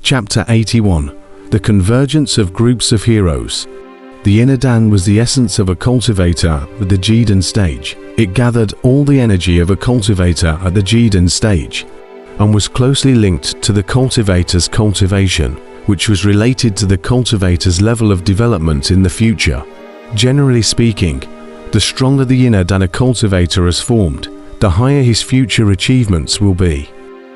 Chapter 81. The Convergence of Groups of Heroes. The inner Dan was the essence of a cultivator at the Jidan stage. It gathered all the energy of a cultivator at the Jidan stage, and was closely linked to the cultivator's cultivation, which was related to the cultivator's level of development in the future. Generally speaking, the stronger the inner Dan a cultivator has formed, the higher his future achievements will be.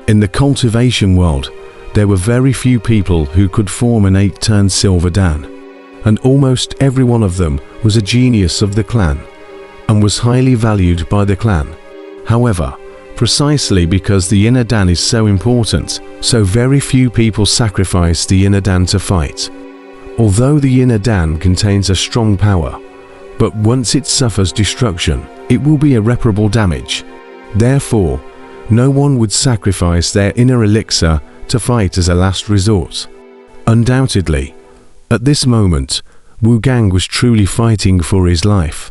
In the cultivation world, there were very few people who could form an 8-turn silver Dan, and almost every one of them was a genius of the clan, and was highly valued by the clan. However, precisely because the inner Dan is so important, so very few people sacrifice the inner Dan to fight. Although the inner Dan contains a strong power, but once it suffers destruction, it will be irreparable damage. Therefore, no one would sacrifice their inner elixir to fight as a last resort. Undoubtedly, at this moment, Wu Gang was truly fighting for his life.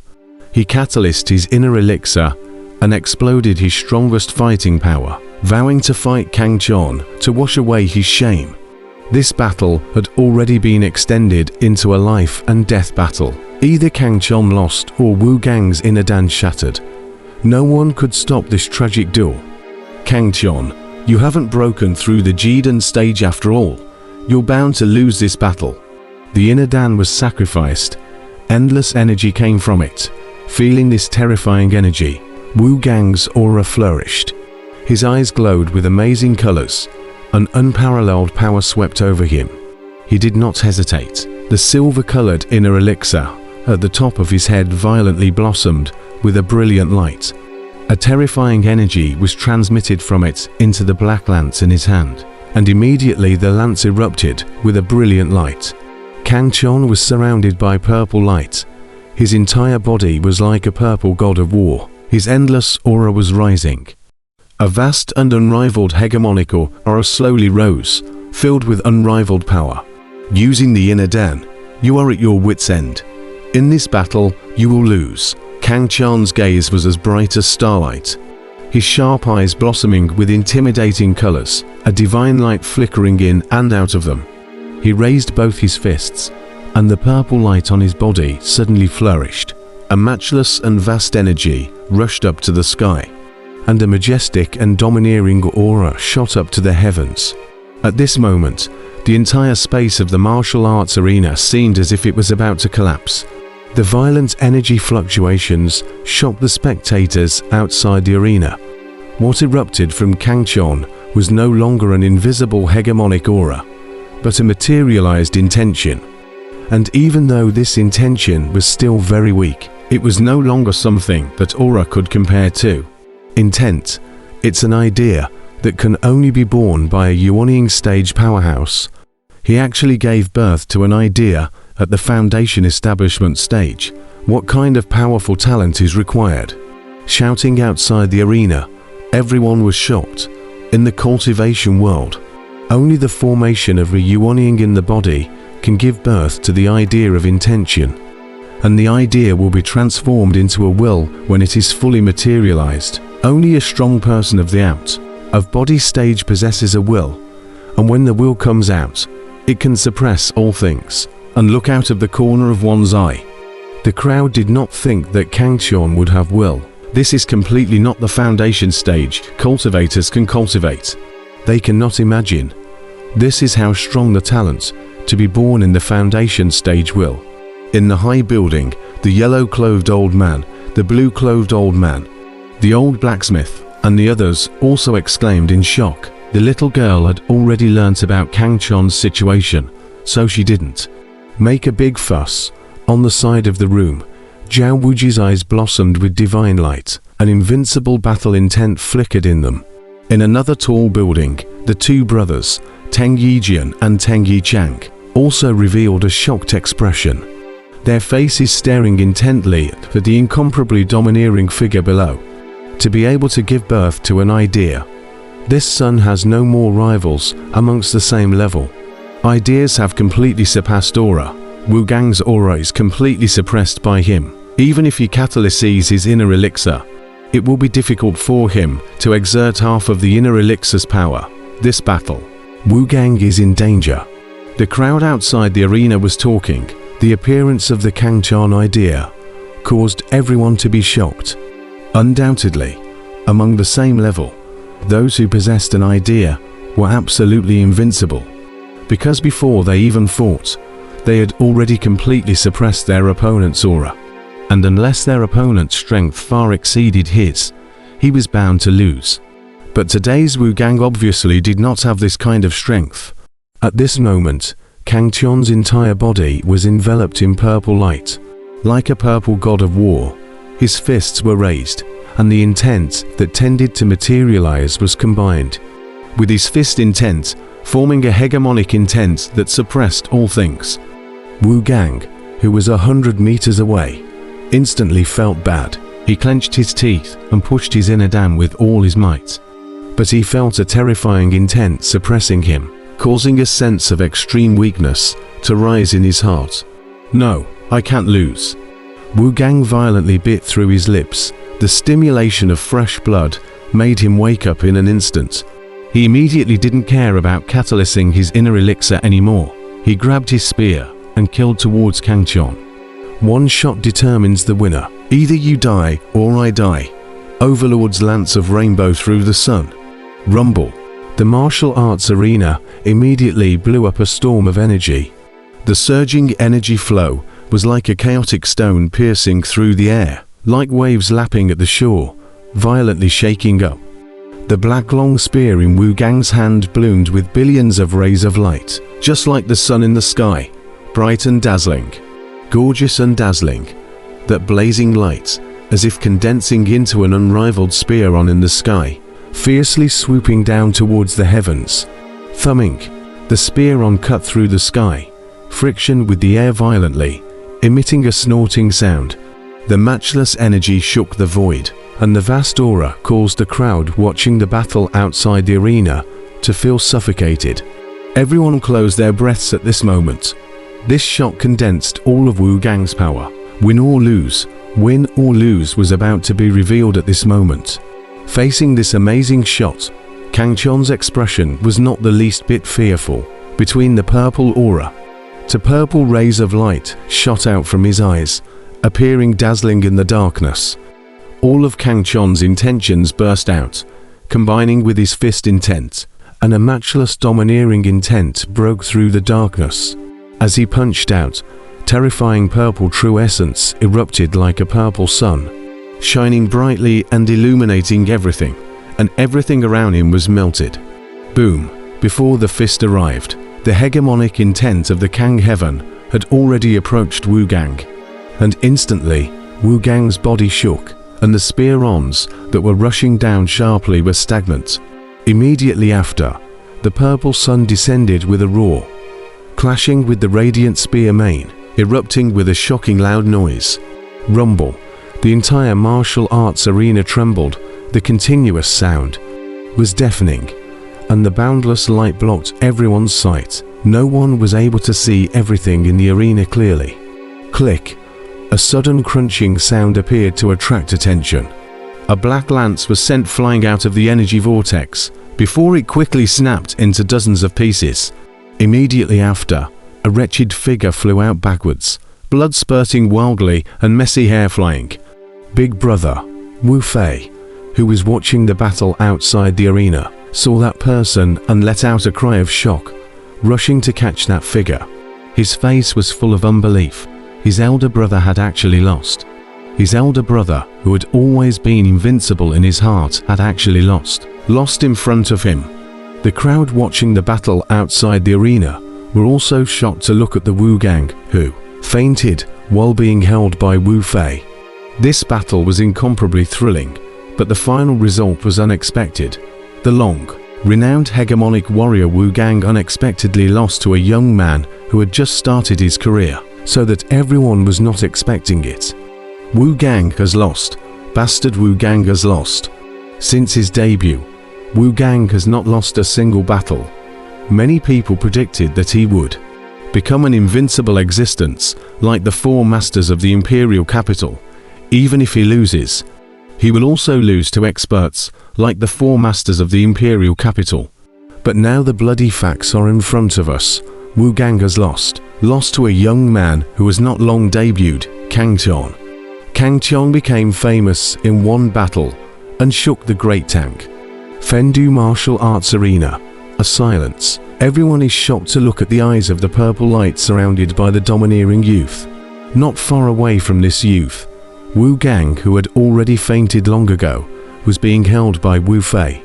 He catalyzed his inner elixir and exploded his strongest fighting power, vowing to fight Kang Chon to wash away his shame. This battle had already been extended into a life and death battle. Either Kang Chon lost or Wu Gang's inner Dan shattered. No one could stop this tragic duel. Kang Chon, you haven't broken through the Jidan stage after all. You're bound to lose this battle. The inner Dan was sacrificed. Endless energy came from it. Feeling this terrifying energy, Wu Gang's aura flourished. His eyes glowed with amazing colors. An unparalleled power swept over him. He did not hesitate. The silver-colored inner elixir at the top of his head violently blossomed with a brilliant light. A terrifying energy was transmitted from it into the black lance in his hand, and immediately the lance erupted with a brilliant light. Kang Chon was surrounded by purple light. His entire body was like a purple god of war. His endless aura was rising. A vast and unrivaled hegemonic aura slowly rose, filled with unrivaled power. Using the inner Dan, you are at your wit's end. In this battle, you will lose. Kang Chon's gaze was as bright as starlight, his sharp eyes blossoming with intimidating colors, a divine light flickering in and out of them. He raised both his fists, and the purple light on his body suddenly flourished. A matchless and vast energy rushed up to the sky, and a majestic and domineering aura shot up to the heavens. At this moment, the entire space of the martial arts arena seemed as if it was about to collapse. The violent energy fluctuations shocked the spectators outside the arena. What erupted from Kang Chon was no longer an invisible hegemonic aura, but a materialized intention. And even though this intention was still very weak, it was no longer something that aura could compare to. Intent, it's an idea that can only be born by a Yuanying stage powerhouse. He actually gave birth to an idea at the foundation establishment stage. What kind of powerful talent is required? Shouting outside the arena, everyone was shocked. In the cultivation world, only the formation of a Yuanying in the body can give birth to the idea of intention, and the idea will be transformed into a will when it is fully materialized. Only a strong person of the out of body stage possesses a will, and when the will comes out, it can suppress all things and look out of the corner of one's eye. The crowd did not think that Kang Chon would have will. This is completely not the foundation stage cultivators can cultivate. They cannot imagine. This is how strong the talent to be born in the foundation stage will. In the high building, the yellow-clothed old man, the blue-clothed old man, the old blacksmith, and the others also exclaimed in shock. The little girl had already learnt about Kang Chon's situation, so she didn't make a big fuss. On the side of the room, Zhao Wuji's eyes blossomed with divine light. An invincible battle intent flickered in them. In another tall building, the two brothers, Teng Yijian and Teng Yichang, also revealed a shocked expression. Their faces staring intently at the incomparably domineering figure below. To be able to give birth to an idea. This son has no more rivals amongst the same level. Ideas have completely surpassed aura. Wu Gang's aura is completely suppressed by him. Even if he catalyzes his inner elixir, it will be difficult for him to exert half of the inner elixir's power. This battle Wu Gang is in danger. The crowd outside the arena was talking. The appearance of the Kangchan idea caused everyone to be shocked. Undoubtedly, among the same level, those who possessed an idea were absolutely invincible, because before they even fought, they had already completely suppressed their opponent's aura, and unless their opponent's strength far exceeded his, he was bound to lose. But today's Wu Gang obviously did not have this kind of strength. At this moment, Kangchan's entire body was enveloped in purple light. Like a purple god of war, his fists were raised, and the intent that tended to materialize was combined with his fist intent, forming a hegemonic intent that suppressed all things. Wu Gang, who was 100 meters away, instantly felt bad. He clenched his teeth and pushed his inner dam with all his might. But he felt a terrifying intent suppressing him, causing a sense of extreme weakness to rise in his heart. No, I can't lose. Wu Gang violently bit through his lips. The stimulation of fresh blood made him wake up in an instant. He immediately didn't care about catalyzing his inner elixir anymore. He grabbed his spear and killed towards Kangchan. One shot determines the winner. Either you die or I die. Overlord's lance of rainbow through the sun. Rumble. The martial arts arena immediately blew up a storm of energy. The surging energy flow was like a chaotic stone piercing through the air, like waves lapping at the shore, violently shaking up. The black long spear in Wu Gang's hand bloomed with billions of rays of light, just like the sun in the sky, bright and dazzling, gorgeous and dazzling. That blazing light, as if condensing into an unrivaled spear on in the sky, fiercely swooping down towards the heavens. Thumbing, the spear on cut through the sky, friction with the air violently, emitting a snorting sound. The matchless energy shook the void, and the vast aura caused the crowd watching the battle outside the arena to feel suffocated. Everyone closed their breaths at this moment. This shot condensed all of Wu Gang's power. Win or lose was about to be revealed at this moment. Facing this amazing shot, Kangchan's expression was not the least bit fearful. Between the purple aura, two purple rays of light shot out from his eyes, appearing dazzling in the darkness. All of Kangchan's intentions burst out, combining with his fist intent, and a matchless domineering intent broke through the darkness. As he punched out, terrifying purple true essence erupted like a purple sun, shining brightly and illuminating everything, and everything around him was melted. Boom! Before the fist arrived, the hegemonic intent of the Kang Heaven had already approached Wu Gang, and instantly Wu Gang's body shook, and the spear-ons that were rushing down sharply were stagnant. Immediately after, the purple sun descended with a roar, clashing with the radiant spear main, erupting with a shocking loud noise. Rumble. The entire martial arts arena trembled. The continuous sound was deafening, and the boundless light blocked everyone's sight. No one was able to see everything in the arena clearly. Click. A sudden crunching sound appeared to attract attention. A black lance was sent flying out of the energy vortex, before it quickly snapped into dozens of pieces. Immediately after, a wretched figure flew out backwards, blood spurting wildly and messy hair flying. Big Brother, Wu Fei, who was watching the battle outside the arena, saw that person and let out a cry of shock, rushing to catch that figure. His face was full of unbelief. His elder brother had actually lost. His elder brother, who had always been invincible in his heart, had actually lost in front of him. The crowd watching the battle outside the arena were also shocked to look at the Wu Gang, who fainted while being held by Wu Fei. This battle was incomparably thrilling, but the final result was unexpected. The long-renowned hegemonic warrior Wu Gang unexpectedly lost to a young man who had just started his career, so that everyone was not expecting it. Wu Gang has lost. Bastard Wu Gang has lost. Since his debut, Wu Gang has not lost a single battle. Many people predicted that he would become an invincible existence like the four masters of the imperial capital. Even if he loses, he will also lose to experts like the four masters of the imperial capital. But now the bloody facts are in front of us. Wu Gang has lost to a young man who has not long debuted, Kang Tian. Kang Tian became famous in one battle and shook the Great Tank. Fendu Martial Arts Arena. A silence. Everyone is shocked to look at the eyes of the purple light surrounded by the domineering youth. Not far away from this youth, Wu Gang, who had already fainted long ago, was being held by Wu Fei,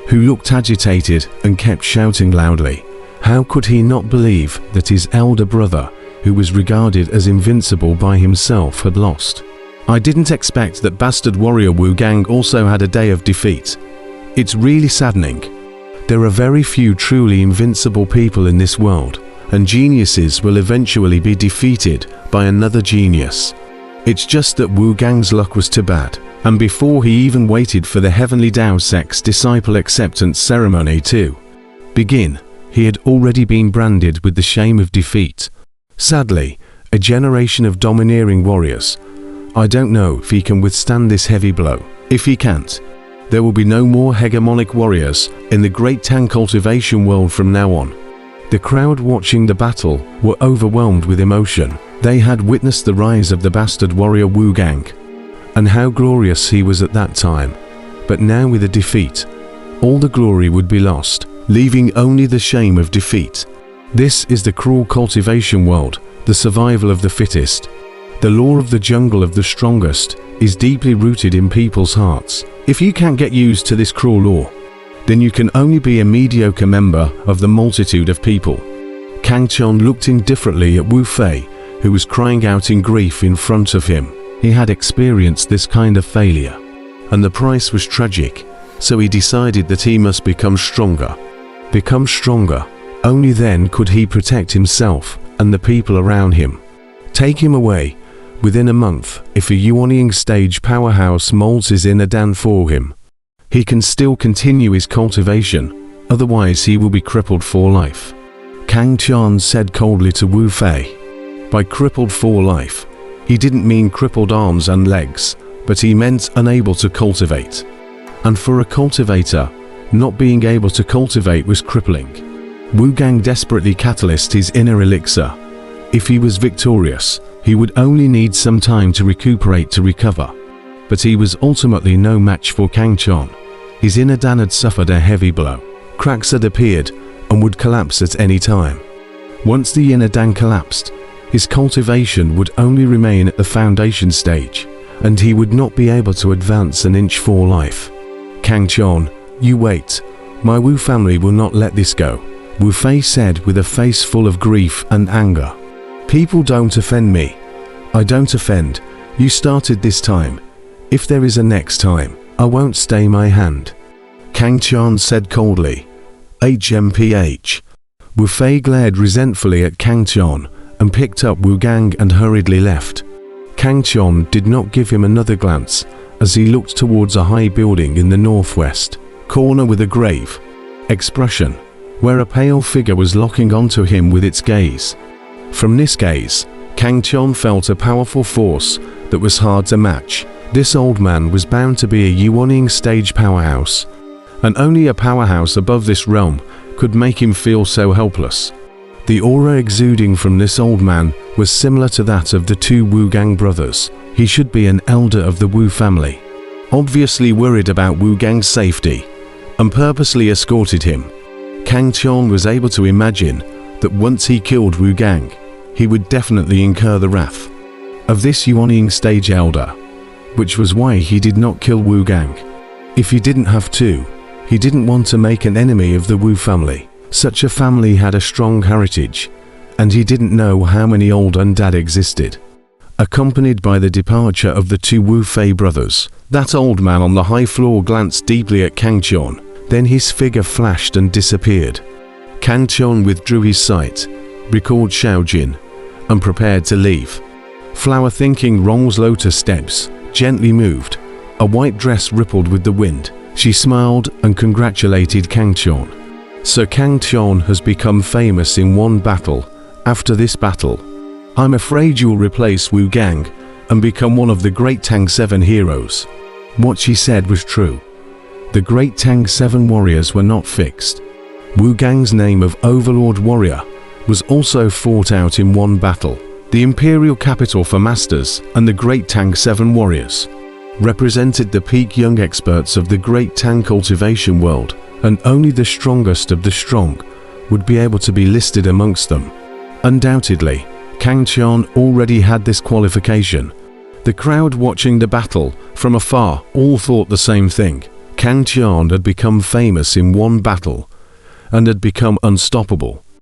who looked agitated and kept shouting loudly. How could he not believe that his elder brother, who was regarded as invincible by himself, had lost? I didn't expect that bastard warrior Wu Gang also had a day of defeat. It's really saddening. There are very few truly invincible people in this world, and geniuses will eventually be defeated by another genius. It's just that Wu Gang's luck was too bad, and before he even waited for the Heavenly Dao Sect's disciple acceptance ceremony to begin, he had already been branded with the shame of defeat. Sadly, a generation of domineering warriors. I don't know if he can withstand this heavy blow. If he can't, there will be no more hegemonic warriors in the Great Tang cultivation world from now on. The crowd watching the battle were overwhelmed with emotion. They had witnessed the rise of the bastard warrior Wu Gang, and how glorious he was at that time. But now with a defeat, all the glory would be lost, leaving only the shame of defeat. This is the cruel cultivation world, the survival of the fittest. The law of the jungle of the strongest is deeply rooted in people's hearts. If you can't get used to this cruel law, then you can only be a mediocre member of the multitude of people. Kang Tian looked indifferently at Wu Fei, who was crying out in grief in front of him. He had experienced this kind of failure, and the price was tragic, so he decided that he must become stronger. Become stronger. Only then could he protect himself and the people around him. Take him away. Within a month, if a Yuanying stage powerhouse molds his inner Dan for him, he can still continue his cultivation, otherwise he will be crippled for life. Kang Tian said coldly to Wu Fei. By crippled for life, he didn't mean crippled arms and legs, but he meant unable to cultivate. And for a cultivator, not being able to cultivate was crippling. Wu Gang desperately catalyzed his inner elixir. If he was victorious, he would only need some time to recuperate to recover. But he was ultimately no match for Kang Tian. His inner Dan had suffered a heavy blow. Cracks had appeared and would collapse at any time. Once the inner Dan collapsed, his cultivation would only remain at the foundation stage, and he would not be able to advance an inch for life. Kang Tian, you wait. My Wu family will not let this go, Wu Fei said with a face full of grief and anger. People don't offend me. I don't offend. You started this time. If there is a next time, I won't stay my hand. Kang Tian said coldly. HMPH. Wu Fei glared resentfully at Kang Tian and picked up Wu Gang and hurriedly left. Kang Tian did not give him another glance as he looked towards a high building in the northwest corner with a grave expression, where a pale figure was locking onto him with its gaze. From this gaze, Kang Tian felt a powerful force that was hard to match. This old man was bound to be a Yuanying stage powerhouse, and only a powerhouse above this realm could make him feel so helpless. The aura exuding from this old man was similar to that of the two Wu Gang brothers. He should be an elder of the Wu family. Obviously worried about Wu Gang's safety, and purposely escorted him. Kang Tian was able to imagine that once he killed Wu Gang, he would definitely incur the wrath of this Yuanying stage elder, which was why he did not kill Wu Gang. If he didn't have to, he didn't want to make an enemy of the Wu family. Such a family had a strong heritage, and he didn't know how many old undead existed. Accompanied by the departure of the two Wu Fei brothers, that old man on the high floor glanced deeply at Kang Tian, then his figure flashed and disappeared. Kang Tian withdrew his sight, recalled Xiao Jin, and prepared to leave. Flower thinking Rong's lotus steps gently moved. A white dress rippled with the wind. She smiled and congratulated Kang Tian. So Kang Tian has become famous in one battle. After this battle, I'm afraid you'll replace Wu Gang and become one of the Great Tang 7 heroes. What she said was true. The Great Tang 7 warriors were not fixed. Wu Gang's name of Overlord Warrior was also fought out in one battle. The imperial capital for masters and the Great Tang 7 warriors represented the peak young experts of the Great Tang cultivation world, and only the strongest of the strong would be able to be listed amongst them. Undoubtedly, Kang Tian already had this qualification. The crowd watching the battle from afar all thought the same thing. Kang Tian had become famous in one battle and had become unstoppable.